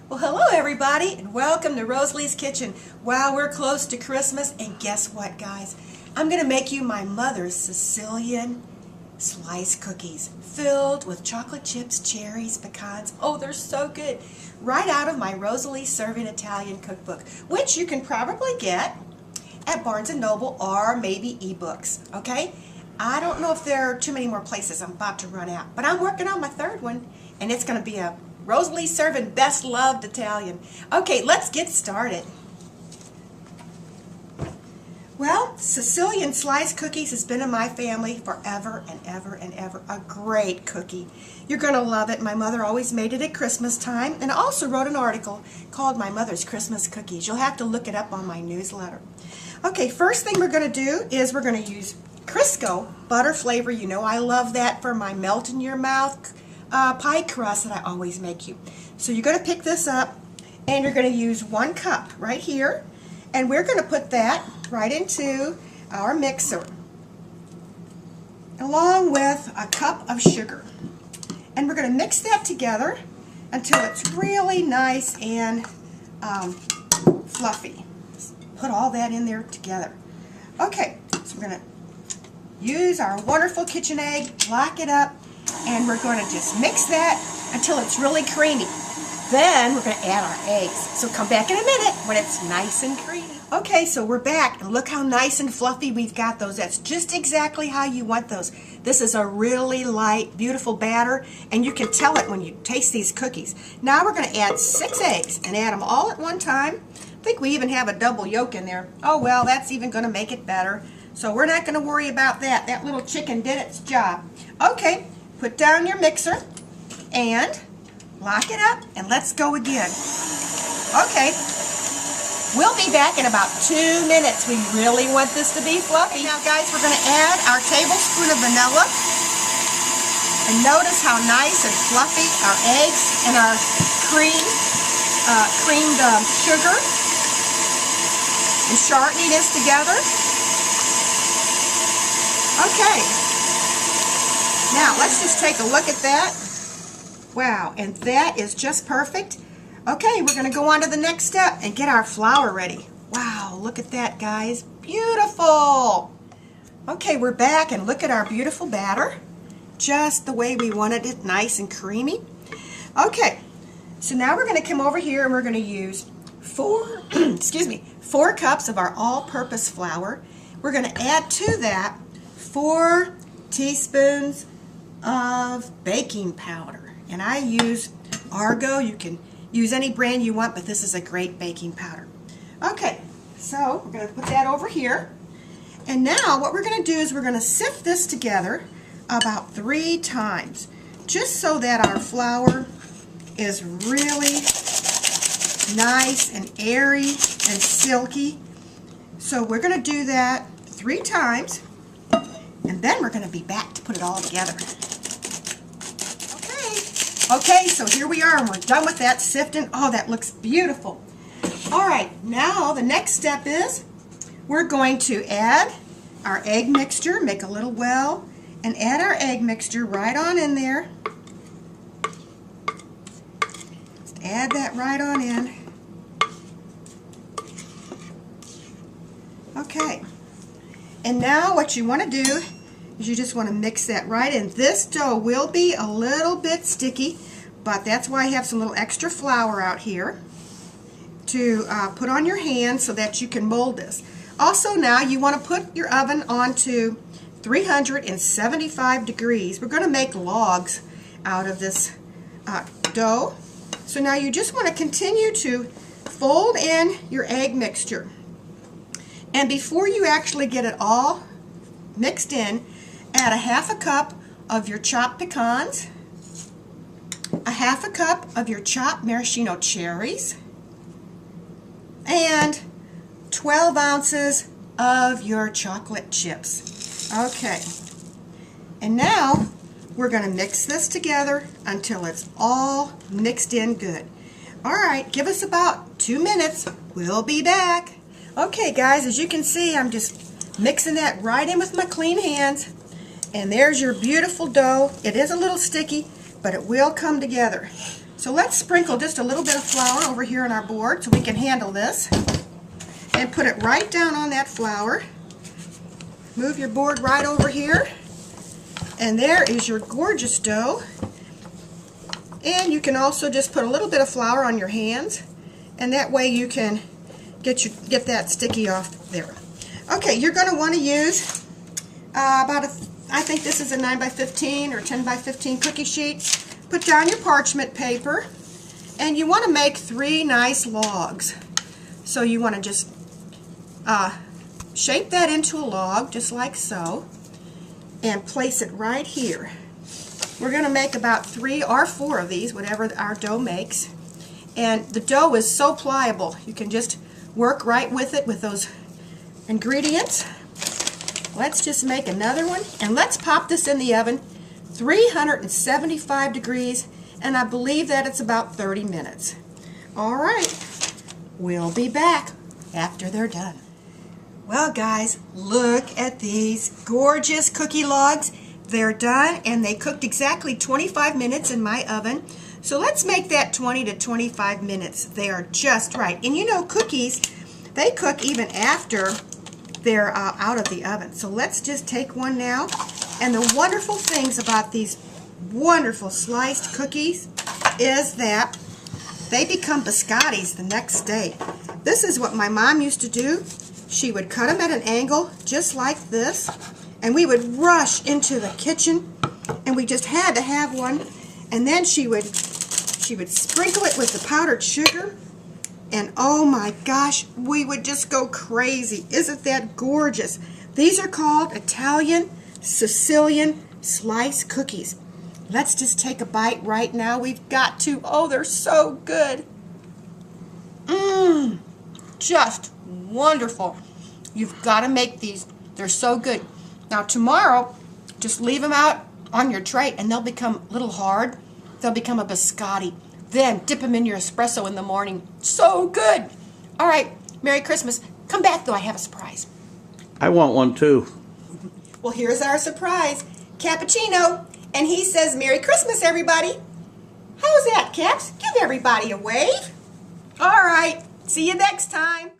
Well, hello everybody, and welcome to Rosalie's Kitchen. Wow, we're close to Christmas, and guess what, guys? I'm going to make you my mother's Sicilian slice cookies filled with chocolate chips, cherries, pecans. Oh, they're so good. Right out of my Rosalie Serving Italian cookbook, which you can probably get at Barnes & Noble or maybe ebooks, okay? I don't know if there are too many more places. I'm about to run out, but I'm working on my third one, and it's going to be a Rosalie Serving Best Loved Italian. Okay, let's get started. Well, Sicilian slice cookies has been in my family forever and ever and ever. A great cookie. You're going to love it. My mother always made it at Christmas time, and I also wrote an article called My Mother's Christmas Cookies. You'll have to look it up on my newsletter. Okay, first thing we're going to do is we're going to use Crisco butter flavor. You know I love that for my melt-in-your-mouth pie crust that I always make you. So you're going to pick this up, and you're going to use 1 cup right here, and we're going to put that right into our mixer along with a cup of sugar, and we're going to mix that together until it's really nice and fluffy. Put all that in there together. Okay, so we're going to use our wonderful kitchen egg, lock it up, and we're going to just mix that until it's really creamy. Then we're going to add our eggs. So come back in a minute when it's nice and creamy. Okay, so we're back, and look how nice and fluffy we've got those. That's just exactly how you want those. This is a really light, beautiful batter, and you can tell it when you taste these cookies. Now we're going to add 6 eggs and add them all at one time. I think we even have a double yolk in there. Oh well, that's even going to make it better. So we're not going to worry about that. That little chicken did its job. Okay, put down your mixer and lock it up, and let's go again. Okay, we'll be back in about 2 minutes. We really want this to be fluffy. Now guys, we're going to add our tablespoon of vanilla, and notice how nice and fluffy our eggs and our creamed sugar and shortening is together. Okay, now let's just take a look at that. Wow, and that is just perfect. Okay, we're going to go on to the next step and get our flour ready. Wow, look at that, guys. Beautiful. Okay, we're back, and look at our beautiful batter. Just the way we wanted it, nice and creamy. Okay, so now we're going to come over here and we're going to use 4 cups of our all-purpose flour. We're going to add to that 4 teaspoons of baking powder. And I use Argo. You can use any brand you want, but this is a great baking powder. Okay, so we're going to put that over here. And now what we're going to do is we're going to sift this together about 3 times, just so that our flour is really nice and airy and silky. So we're going to do that 3 times, and then we're going to be back to put it all together. Okay, so here we are, and we're done with that sifting. Oh, that looks beautiful. All right, now the next step is we're going to add our egg mixture, make a little well, and add our egg mixture right on in there. Just add that right on in. Okay, and now what you want to do is you just want to mix that right in. This dough will be a little bit sticky, but that's why I have some little extra flour out here to put on your hand so that you can mold this. Also, now you want to put your oven onto 375 degrees. We're going to make logs out of this dough. So now you just want to continue to fold in your egg mixture. And before you actually get it all mixed in, add a 1/2 cup of your chopped pecans, a 1/2 cup of your chopped maraschino cherries, and 12 ounces of your chocolate chips. Okay, and now we're going to mix this together until it's all mixed in good. All right, give us about 2 minutes. We'll be back. Okay, guys, as you can see, I'm just mixing that right in with my clean hands. And there's your beautiful dough. It is a little sticky, but it will come together. So So let's sprinkle just a little bit of flour over here on our board so we can handle this. And put it right down on that flour. Move your board right over here. And there is your gorgeous dough. And you can also just put a little bit of flour on your hands. And that way you can get that sticky off there. Okay, you're going to want to use I think this is a 9 by 15 or 10 by 15 cookie sheet. Put down your parchment paper, and you want to make 3 nice logs. So you want to just shape that into a log, just like so, and place it right here. We're going to make about 3 or 4 of these, whatever our dough makes. And the dough is so pliable. You can just work right with it with those ingredients. Let's just make another one, and let's pop this in the oven, 375 degrees, and I believe that it's about 30 minutes. All right, we'll be back after they're done. Well, guys, look at these gorgeous cookie logs. They're done, and they cooked exactly 25 minutes in my oven. So let's make that 20 to 25 minutes. They are just right. And you know, cookies, they cook even after they're out of the oven. So let's just take one now. And the wonderful things about these wonderful sliced cookies is that they become biscottis the next day. This is what my mom used to do. She would cut them at an angle just like this, and we would rush into the kitchen, and we just had to have one. And then she would sprinkle it with the powdered sugar, and oh my gosh, we would just go crazy. Isn't that gorgeous? These are called Italian Sicilian slice cookies. Let's just take a bite right now. We've got to. Oh, they're so good. Just wonderful. You've got to make these. They're so good. Now tomorrow, just leave them out on your tray and they'll become a little hard. They'll become a biscotti. Then dip them in your espresso in the morning. So good. All right, Merry Christmas. Come back though, I have a surprise. I want one too. Well, here's our surprise. Cappuccino. And he says, Merry Christmas, everybody. How's that, Caps? Give everybody a wave. All right. See you next time.